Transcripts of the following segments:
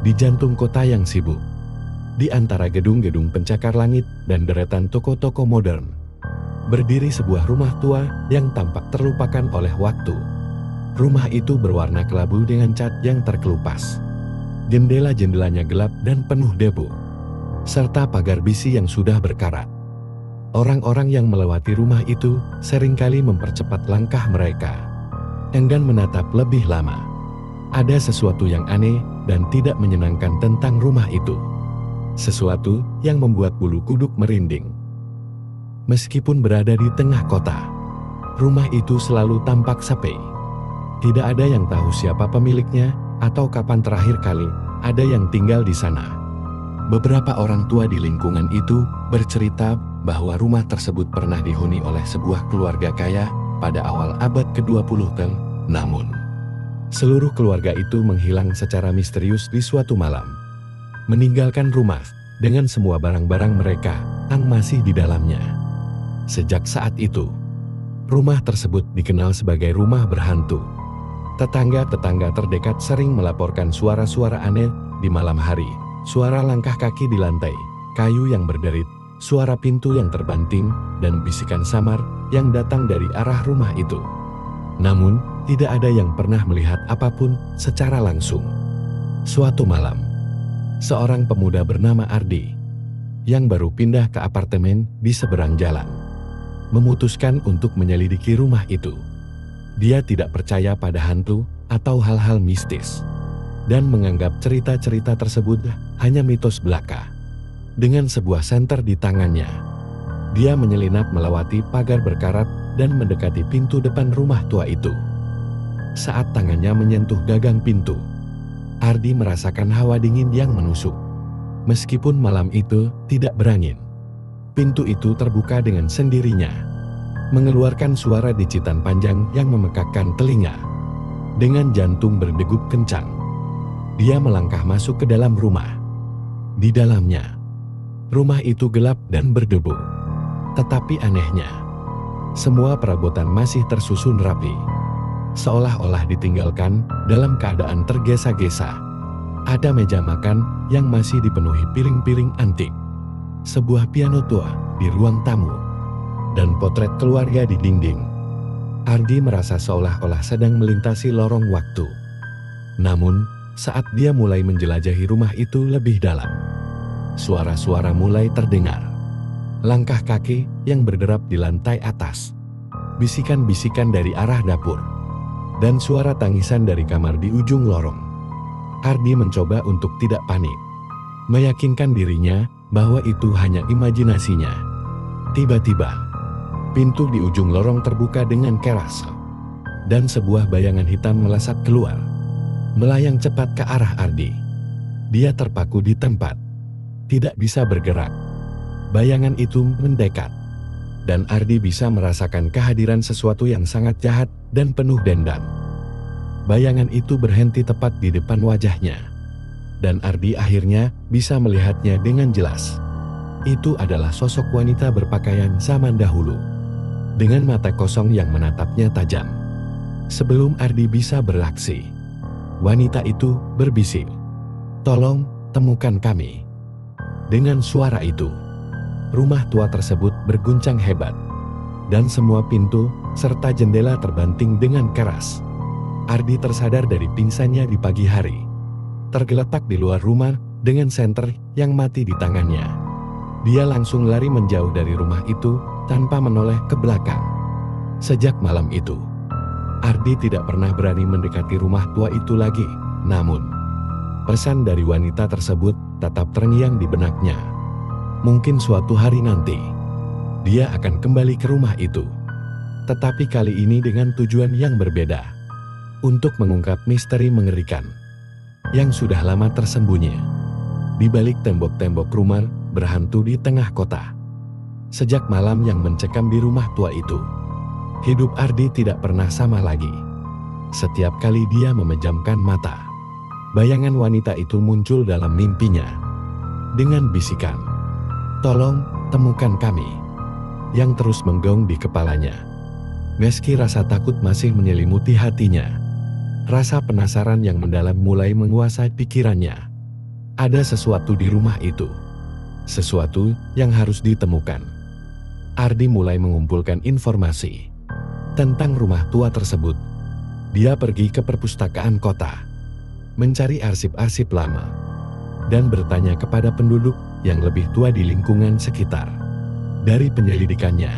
Di jantung kota yang sibuk, di antara gedung-gedung pencakar langit dan deretan toko-toko modern, berdiri sebuah rumah tua yang tampak terlupakan oleh waktu. Rumah itu berwarna kelabu dengan cat yang terkelupas. Jendela-jendelanya gelap dan penuh debu, serta pagar besi yang sudah berkarat. Orang-orang yang melewati rumah itu seringkali mempercepat langkah mereka, enggan menatap lebih lama. Ada sesuatu yang aneh dan tidak menyenangkan tentang rumah itu. Sesuatu yang membuat bulu kuduk merinding. Meskipun berada di tengah kota, rumah itu selalu tampak sepi. Tidak ada yang tahu siapa pemiliknya atau kapan terakhir kali ada yang tinggal di sana. Beberapa orang tua di lingkungan itu bercerita bahwa rumah tersebut pernah dihuni oleh sebuah keluarga kaya pada awal abad ke-20. Namun, seluruh keluarga itu menghilang secara misterius di suatu malam, meninggalkan rumah dengan semua barang-barang mereka yang masih di dalamnya. Sejak saat itu, rumah tersebut dikenal sebagai rumah berhantu. Tetangga-tetangga terdekat sering melaporkan suara-suara aneh di malam hari, suara langkah kaki di lantai, kayu yang berderit, suara pintu yang terbanting, dan bisikan samar yang datang dari arah rumah itu. Namun, tidak ada yang pernah melihat apapun secara langsung. Suatu malam, seorang pemuda bernama Ardi, yang baru pindah ke apartemen di seberang jalan, memutuskan untuk menyelidiki rumah itu. Dia tidak percaya pada hantu atau hal-hal mistis, dan menganggap cerita-cerita tersebut hanya mitos belaka. Dengan sebuah senter di tangannya, dia menyelinap melewati pagar berkarat dan mendekati pintu depan rumah tua itu. Saat tangannya menyentuh gagang pintu, Ardi merasakan hawa dingin yang menusuk. Meskipun malam itu tidak berangin, pintu itu terbuka dengan sendirinya, mengeluarkan suara dicitan panjang yang memekakkan telinga. Dengan jantung berdegup kencang, dia melangkah masuk ke dalam rumah. Di dalamnya, rumah itu gelap dan berdebu. Tetapi anehnya, semua perabotan masih tersusun rapi, seolah-olah ditinggalkan dalam keadaan tergesa-gesa. Ada meja makan yang masih dipenuhi piring-piring antik, sebuah piano tua di ruang tamu, dan potret keluarga di dinding. Ardi merasa seolah-olah sedang melintasi lorong waktu. Namun, saat dia mulai menjelajahi rumah itu lebih dalam, suara-suara mulai terdengar. Langkah kaki yang berderap di lantai atas, bisikan-bisikan dari arah dapur, dan suara tangisan dari kamar di ujung lorong. Ardi mencoba untuk tidak panik, meyakinkan dirinya bahwa itu hanya imajinasinya. Tiba-tiba, pintu di ujung lorong terbuka dengan keras, dan sebuah bayangan hitam melesat keluar, melayang cepat ke arah Ardi. Dia terpaku di tempat, tidak bisa bergerak. Bayangan itu mendekat, dan Ardi bisa merasakan kehadiran sesuatu yang sangat jahat dan penuh dendam. Bayangan itu berhenti tepat di depan wajahnya, dan Ardi akhirnya bisa melihatnya dengan jelas. Itu adalah sosok wanita berpakaian zaman dahulu, dengan mata kosong yang menatapnya tajam. Sebelum Ardi bisa bereaksi, wanita itu berbisik, "Tolong, temukan kami." Dengan suara itu, rumah tua tersebut berguncang hebat, dan semua pintu serta jendela terbanting dengan keras. Ardi tersadar dari pingsannya di pagi hari, tergeletak di luar rumah dengan senter yang mati di tangannya. Dia langsung lari menjauh dari rumah itu tanpa menoleh ke belakang. Sejak malam itu, Ardi tidak pernah berani mendekati rumah tua itu lagi. Namun, pesan dari wanita tersebut tetap terngiang di benaknya. Mungkin suatu hari nanti, dia akan kembali ke rumah itu. Tetapi kali ini dengan tujuan yang berbeda, untuk mengungkap misteri mengerikan yang sudah lama tersembunyi di balik tembok-tembok rumah berhantu di tengah kota. Sejak malam yang mencekam di rumah tua itu, hidup Ardi tidak pernah sama lagi. Setiap kali dia memejamkan mata, bayangan wanita itu muncul dalam mimpinya dengan bisikan, "Tolong, temukan kami," yang terus menggong di kepalanya. Meski rasa takut masih menyelimuti hatinya, rasa penasaran yang mendalam mulai menguasai pikirannya. Ada sesuatu di rumah itu. Sesuatu yang harus ditemukan. Ardi mulai mengumpulkan informasi tentang rumah tua tersebut. Dia pergi ke perpustakaan kota, mencari arsip-arsip lama, dan bertanya kepada penduduk yang lebih tua di lingkungan sekitar. Dari penyelidikannya,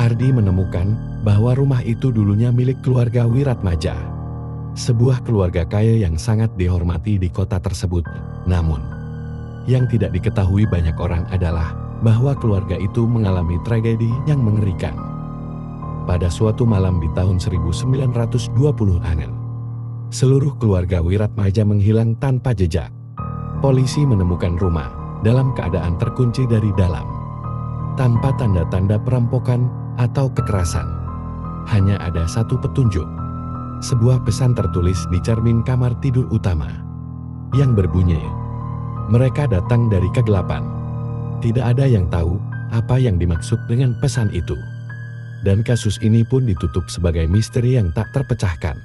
Ardi menemukan bahwa rumah itu dulunya milik keluarga Wiratmaja, sebuah keluarga kaya yang sangat dihormati di kota tersebut. Namun, yang tidak diketahui banyak orang adalah bahwa keluarga itu mengalami tragedi yang mengerikan. Pada suatu malam di tahun 1920-an, seluruh keluarga Wiratmaja menghilang tanpa jejak. Polisi menemukan rumah dalam keadaan terkunci dari dalam, tanpa tanda-tanda perampokan atau kekerasan. Hanya ada satu petunjuk, sebuah pesan tertulis di cermin kamar tidur utama, yang berbunyi, "Mereka datang dari kegelapan." Tidak ada yang tahu apa yang dimaksud dengan pesan itu. Dan kasus ini pun ditutup sebagai misteri yang tak terpecahkan.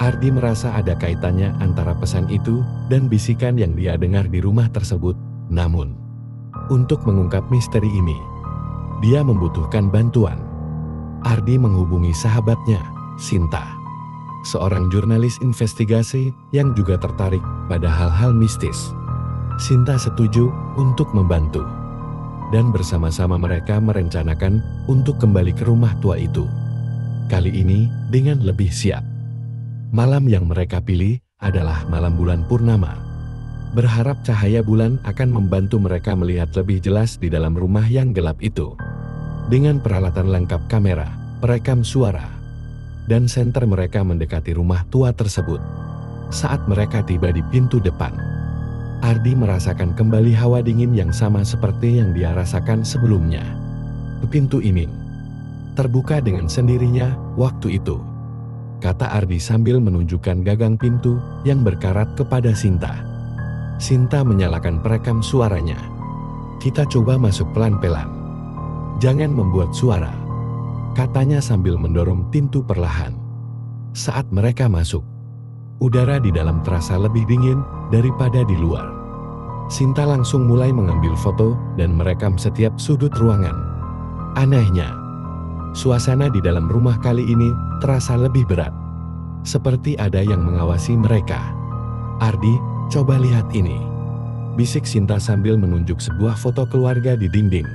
Ardi merasa ada kaitannya antara pesan itu dan bisikan yang dia dengar di rumah tersebut. Namun, untuk mengungkap misteri ini, dia membutuhkan bantuan. Ardi menghubungi sahabatnya, Sinta, seorang jurnalis investigasi yang juga tertarik pada hal-hal mistis. Sinta setuju untuk membantu. Dan bersama-sama mereka merencanakan untuk kembali ke rumah tua itu. Kali ini dengan lebih siap. Malam yang mereka pilih adalah malam bulan purnama. Berharap cahaya bulan akan membantu mereka melihat lebih jelas di dalam rumah yang gelap itu. Dengan peralatan lengkap kamera, perekam suara, dan senter mereka mendekati rumah tua tersebut. Saat mereka tiba di pintu depan, Ardi merasakan kembali hawa dingin yang sama seperti yang dia rasakan sebelumnya. Pintu ini terbuka dengan sendirinya waktu itu, kata Ardi sambil menunjukkan gagang pintu yang berkarat kepada Sinta. Sinta menyalakan perekam suaranya. "Kita coba masuk pelan-pelan. Jangan membuat suara," katanya sambil mendorong pintu perlahan. Saat mereka masuk, udara di dalam terasa lebih dingin daripada di luar. Sinta langsung mulai mengambil foto dan merekam setiap sudut ruangan. Anehnya, suasana di dalam rumah kali ini terasa lebih berat. Seperti ada yang mengawasi mereka. "Ardi, coba lihat ini," bisik Sinta sambil menunjuk sebuah foto keluarga di dinding.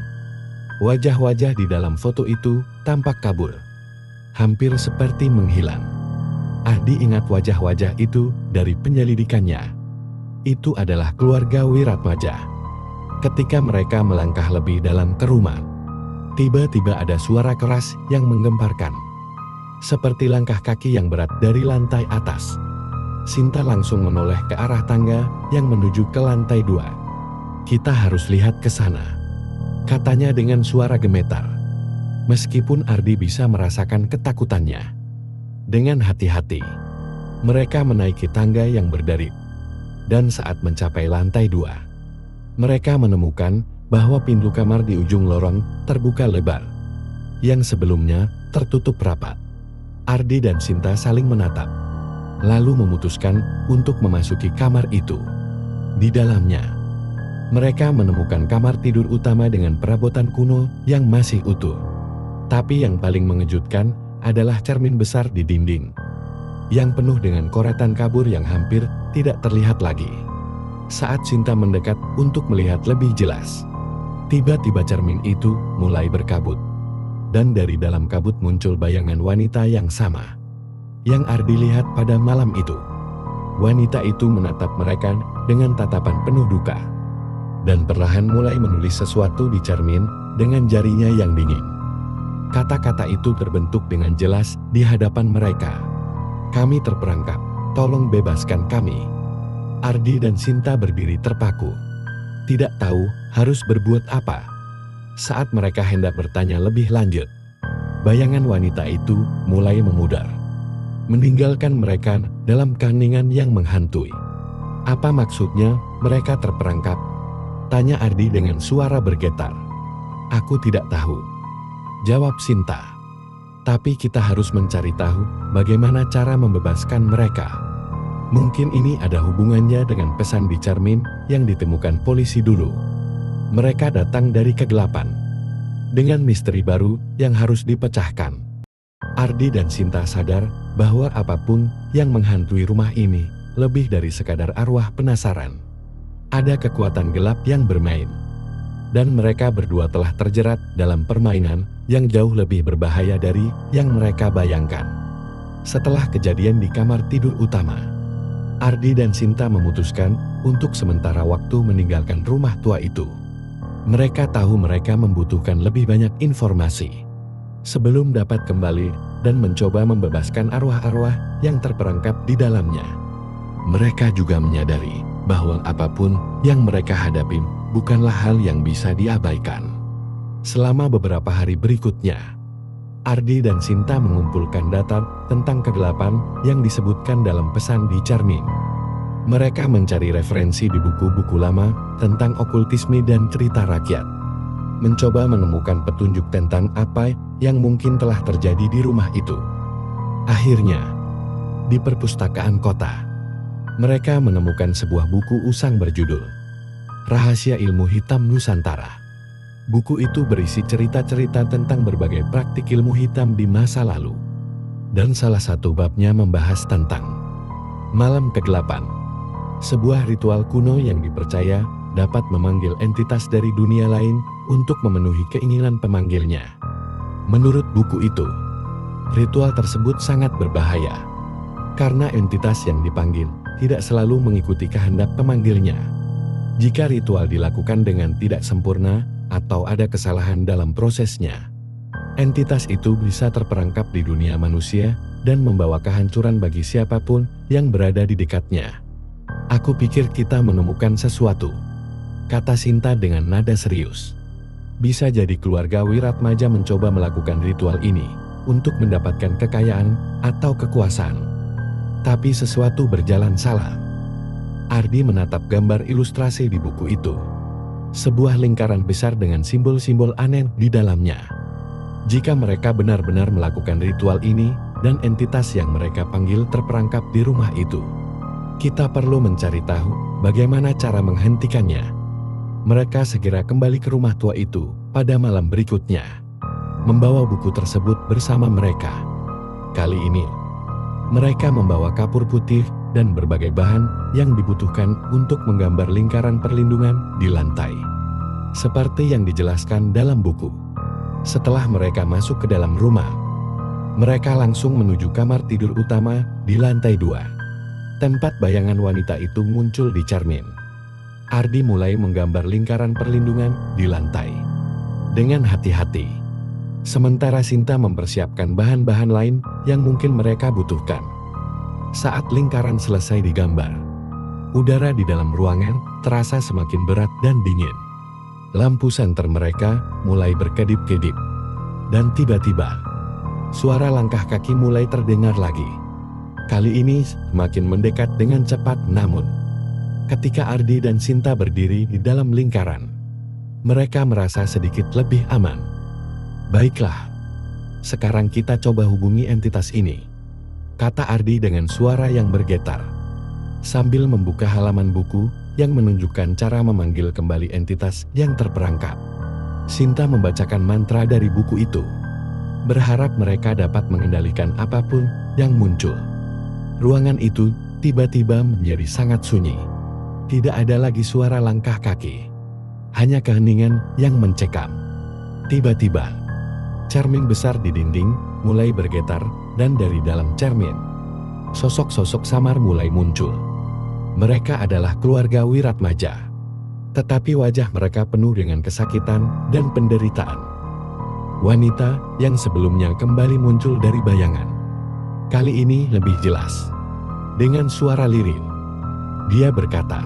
Wajah-wajah di dalam foto itu tampak kabur, hampir seperti menghilang. Ardi ingat wajah-wajah itu dari penyelidikannya. Itu adalah keluarga Wiratmaja. Ketika mereka melangkah lebih dalam ke rumah, tiba-tiba ada suara keras yang menggemparkan, seperti langkah kaki yang berat dari lantai atas. Sinta langsung menoleh ke arah tangga yang menuju ke lantai 2. "Kita harus lihat ke sana," katanya dengan suara gemetar. Meskipun Ardi bisa merasakan ketakutannya. Dengan hati-hati, mereka menaiki tangga yang berderet. Dan saat mencapai lantai 2, mereka menemukan bahwa pintu kamar di ujung lorong terbuka lebar, yang sebelumnya tertutup rapat. Ardi dan Sinta saling menatap, lalu memutuskan untuk memasuki kamar itu. Di dalamnya, mereka menemukan kamar tidur utama dengan perabotan kuno yang masih utuh. Tapi yang paling mengejutkan adalah cermin besar di dinding, yang penuh dengan coretan kabur yang hampir tidak terlihat lagi. Saat Sinta mendekat untuk melihat lebih jelas, tiba-tiba cermin itu mulai berkabut. Dan dari dalam kabut muncul bayangan wanita yang sama, yang Ardi lihat pada malam itu. Wanita itu menatap mereka dengan tatapan penuh duka, dan perlahan mulai menulis sesuatu di cermin dengan jarinya yang dingin. Kata-kata itu terbentuk dengan jelas di hadapan mereka. "Kami terperangkap, tolong bebaskan kami." Ardi dan Sinta berdiri terpaku, tidak tahu harus berbuat apa. Saat mereka hendak bertanya lebih lanjut, bayangan wanita itu mulai memudar, meninggalkan mereka dalam keheningan yang menghantui. "Apa maksudnya mereka terperangkap?" tanya Ardi dengan suara bergetar. "Aku tidak tahu," jawab Sinta. "Tapi kita harus mencari tahu bagaimana cara membebaskan mereka." Mungkin ini ada hubungannya dengan pesan di cermin yang ditemukan polisi dulu. Mereka datang dari kegelapan dengan misteri baru yang harus dipecahkan. Ardi dan Sinta sadar bahwa apapun yang menghantui rumah ini lebih dari sekadar arwah penasaran. Ada kekuatan gelap yang bermain. Dan mereka berdua telah terjerat dalam permainan yang jauh lebih berbahaya dari yang mereka bayangkan. Setelah kejadian di kamar tidur utama, Ardi dan Sinta memutuskan untuk sementara waktu meninggalkan rumah tua itu. Mereka tahu mereka membutuhkan lebih banyak informasi sebelum dapat kembali dan mencoba membebaskan arwah-arwah yang terperangkap di dalamnya. Mereka juga menyadari bahwa apapun yang mereka hadapi bukanlah hal yang bisa diabaikan. Selama beberapa hari berikutnya, Ardi dan Sinta mengumpulkan data tentang kegelapan yang disebutkan dalam pesan di cermin. Mereka mencari referensi di buku-buku lama tentang okultisme dan cerita rakyat, mencoba menemukan petunjuk tentang apa yang mungkin telah terjadi di rumah itu. Akhirnya, di perpustakaan kota, mereka menemukan sebuah buku usang berjudul Rahasia Ilmu Hitam Nusantara. Buku itu berisi cerita-cerita tentang berbagai praktik ilmu hitam di masa lalu. Dan salah satu babnya membahas tentang Malam Kegelapan, sebuah ritual kuno yang dipercaya dapat memanggil entitas dari dunia lain untuk memenuhi keinginan pemanggilnya. Menurut buku itu, ritual tersebut sangat berbahaya karena entitas yang dipanggil tidak selalu mengikuti kehendak pemanggilnya. Jika ritual dilakukan dengan tidak sempurna atau ada kesalahan dalam prosesnya, entitas itu bisa terperangkap di dunia manusia dan membawa kehancuran bagi siapapun yang berada di dekatnya. Aku pikir kita menemukan sesuatu, kata Sinta dengan nada serius. Bisa jadi keluarga Wiratmaja mencoba melakukan ritual ini untuk mendapatkan kekayaan atau kekuasaan. Tapi sesuatu berjalan salah. Ardi menatap gambar ilustrasi di buku itu. Sebuah lingkaran besar dengan simbol-simbol aneh di dalamnya. Jika mereka benar-benar melakukan ritual ini dan entitas yang mereka panggil terperangkap di rumah itu, kita perlu mencari tahu bagaimana cara menghentikannya. Mereka segera kembali ke rumah tua itu pada malam berikutnya, membawa buku tersebut bersama mereka. Kali ini, mereka membawa kapur putih dan berbagai bahan yang dibutuhkan untuk menggambar lingkaran perlindungan di lantai, seperti yang dijelaskan dalam buku. Setelah mereka masuk ke dalam rumah, mereka langsung menuju kamar tidur utama di lantai 2. Tempat bayangan wanita itu muncul di cermin. Ardi mulai menggambar lingkaran perlindungan di lantai dengan hati-hati, sementara Sinta mempersiapkan bahan-bahan lain yang mungkin mereka butuhkan. Saat lingkaran selesai digambar, udara di dalam ruangan terasa semakin berat dan dingin. Lampu senter mereka mulai berkedip-kedip, dan tiba-tiba suara langkah kaki mulai terdengar lagi. Kali ini semakin mendekat dengan cepat. Namun, ketika Ardi dan Sinta berdiri di dalam lingkaran, mereka merasa sedikit lebih aman. Baiklah, sekarang kita coba hubungi entitas ini, kata Ardi dengan suara yang bergetar, sambil membuka halaman buku yang menunjukkan cara memanggil kembali entitas yang terperangkap. Sinta membacakan mantra dari buku itu, berharap mereka dapat mengendalikan apapun yang muncul. Ruangan itu tiba-tiba menjadi sangat sunyi. Tidak ada lagi suara langkah kaki, hanya keheningan yang mencekam. Tiba-tiba, cermin besar di dinding mulai bergetar, dan dari dalam cermin, sosok-sosok samar mulai muncul. Mereka adalah keluarga Wiratmaja, tetapi wajah mereka penuh dengan kesakitan dan penderitaan. Wanita yang sebelumnya kembali muncul dari bayangan, kali ini lebih jelas. Dengan suara lirih, dia berkata,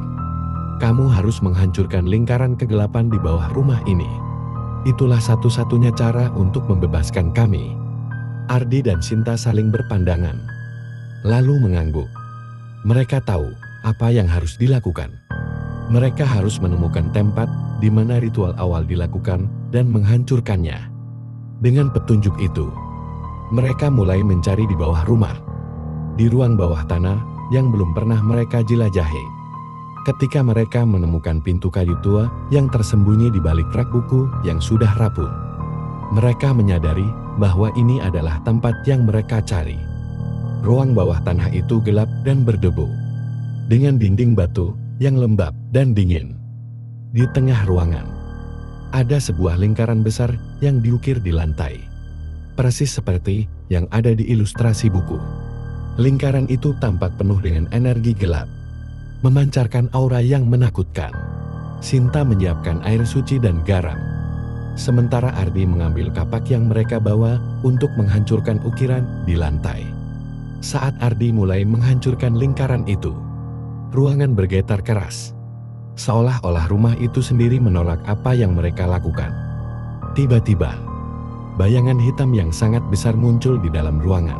"Kamu harus menghancurkan lingkaran kegelapan di bawah rumah ini. Itulah satu-satunya cara untuk membebaskan kami." Ardi dan Sinta saling berpandangan, lalu mengangguk. Mereka tahu apa yang harus dilakukan. Mereka harus menemukan tempat di mana ritual awal dilakukan dan menghancurkannya. Dengan petunjuk itu, mereka mulai mencari di bawah rumah, di ruang bawah tanah, yang belum pernah mereka jelajahi. Ketika mereka menemukan pintu kayu tua yang tersembunyi di balik rak buku yang sudah rapuh, mereka menyadari bahwa ini adalah tempat yang mereka cari. Ruang bawah tanah itu gelap dan berdebu, dengan dinding batu yang lembab dan dingin. Di tengah ruangan, ada sebuah lingkaran besar yang diukir di lantai, persis seperti yang ada di ilustrasi buku. Lingkaran itu tampak penuh dengan energi gelap, memancarkan aura yang menakutkan. Sinta menyiapkan air suci dan garam, sementara Ardi mengambil kapak yang mereka bawa untuk menghancurkan ukiran di lantai. Saat Ardi mulai menghancurkan lingkaran itu, ruangan bergetar keras, seolah-olah rumah itu sendiri menolak apa yang mereka lakukan. Tiba-tiba, bayangan hitam yang sangat besar muncul di dalam ruangan,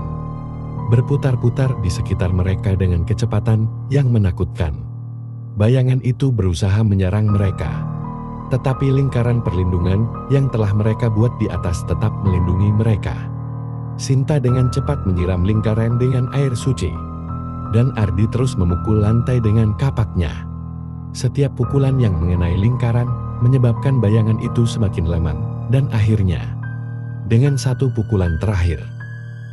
berputar-putar di sekitar mereka dengan kecepatan yang menakutkan. Bayangan itu berusaha menyerang mereka, tetapi lingkaran perlindungan yang telah mereka buat di atas tetap melindungi mereka. Sinta dengan cepat menyiram lingkaran dengan air suci, dan Ardi terus memukul lantai dengan kapaknya. Setiap pukulan yang mengenai lingkaran menyebabkan bayangan itu semakin lemah, dan akhirnya, dengan satu pukulan terakhir,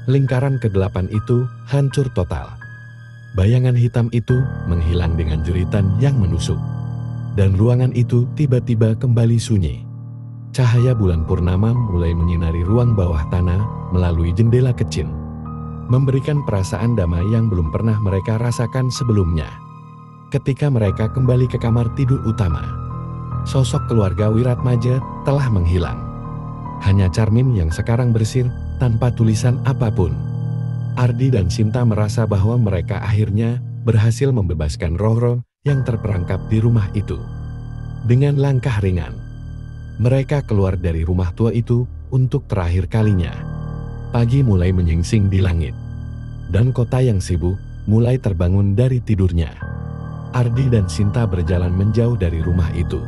lingkaran ke-8 itu hancur total. Bayangan hitam itu menghilang dengan jeritan yang menusuk, dan ruangan itu tiba-tiba kembali sunyi. Cahaya bulan purnama mulai menyinari ruang bawah tanah melalui jendela kecil, memberikan perasaan damai yang belum pernah mereka rasakan sebelumnya. Ketika mereka kembali ke kamar tidur utama, sosok keluarga Wiratmaja telah menghilang. Hanya Charmin yang sekarang bersih tanpa tulisan apapun. Ardi dan Sinta merasa bahwa mereka akhirnya berhasil membebaskan roh-roh yang terperangkap di rumah itu. Dengan langkah ringan, mereka keluar dari rumah tua itu untuk terakhir kalinya. Pagi mulai menyingsing di langit, dan kota yang sibuk mulai terbangun dari tidurnya. Ardi dan Sinta berjalan menjauh dari rumah itu,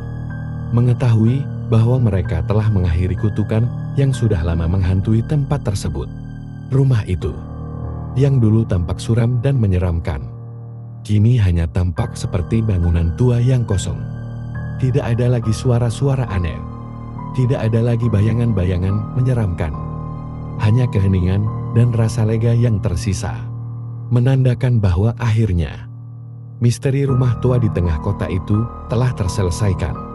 mengetahui bahwa mereka telah mengakhiri kutukan yang sudah lama menghantui tempat tersebut. Rumah itu, yang dulu tampak suram dan menyeramkan, kini hanya tampak seperti bangunan tua yang kosong. Tidak ada lagi suara-suara aneh. Tidak ada lagi bayangan-bayangan menyeramkan. Hanya keheningan dan rasa lega yang tersisa, menandakan bahwa akhirnya misteri rumah tua di tengah kota itu telah terselesaikan.